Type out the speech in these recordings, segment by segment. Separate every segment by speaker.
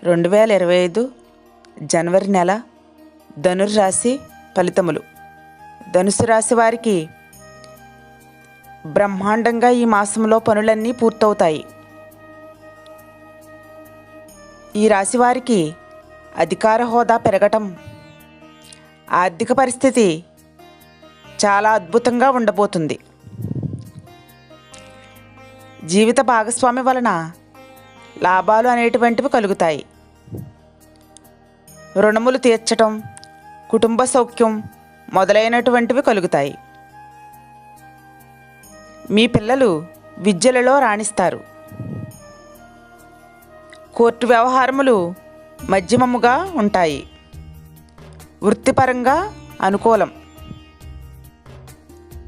Speaker 1: 2025 జనవరి నెల ధనుర్రాశి ఫలితములు. ధనుసు రాశి వారికి బ్రహ్మాండంగా ఈ మాసంలో పనులన్నీ పూర్తవుతాయి. ఈ రాశి వారికి అధికార హోదా పెరగటం, ఆర్థిక పరిస్థితి చాలా అద్భుతంగా ఉండబోతుంది. జీవిత భాగస్వామి వలన లాభాలు అనేటువంటివి కలుగుతాయి. రుణములు తీర్చటం, కుటుంబ సౌఖ్యం మొదలైనటువంటివి కలుగుతాయి. మీ పిల్లలు విద్యలలో రాణిస్తారు. కోర్టు వ్యవహారములు మధ్యమముగా ఉంటాయి. వృత్తిపరంగా అనుకూలం.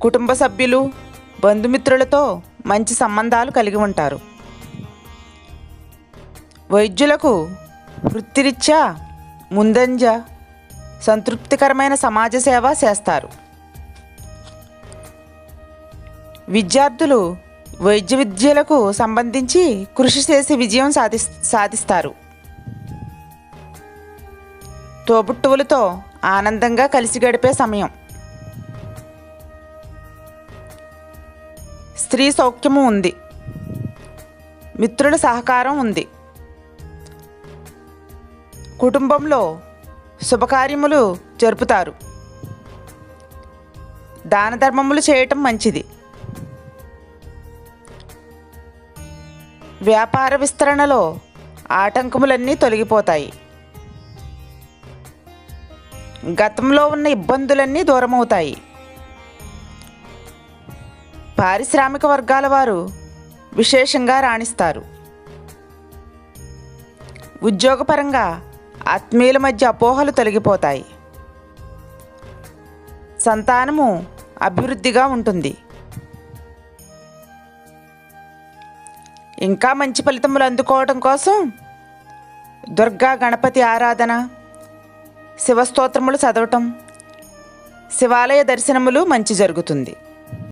Speaker 1: కుటుంబ సభ్యులు, బంధుమిత్రులతో మంచి సంబంధాలు కలిగి ఉంటారు. వైద్యులకు వృత్తిరీత్యా ముందంజ, సంతృప్తికరమైన సమాజ సేవ చేస్తారు. విద్యార్థులు వైద్య విద్యలకు సంబంధించి కృషి చేసి విజయం సాధిస్తారు. తోబుట్టువులతో ఆనందంగా కలిసి గడిపే సమయం. స్త్రీ సౌఖ్యము ఉంది. మిత్రుల సహకారం ఉంది. కుటుంబంలో శుభకార్యములు జరుపుతారు. దాన ధర్మములు చేయటం మంచిది. వ్యాపార విస్తరణలో ఆటంకములన్నీ తొలగిపోతాయి. గతంలో ఉన్న ఇబ్బందులన్నీ దూరమవుతాయి. పారిశ్రామిక వర్గాల వారు విశేషంగా రాణిస్తారు. ఉద్యోగపరంగా ఆత్మీయుల మధ్య అపోహలు తొలగిపోతాయి. సంతానము అభివృద్ధిగా ఉంటుంది. ఇంకా మంచి ఫలితములు అందుకోవడం కోసం దుర్గా గణపతి ఆరాధన, శివస్తోత్రములు చదవటం, శివాలయ దర్శనములు మంచి జరుగుతుంది.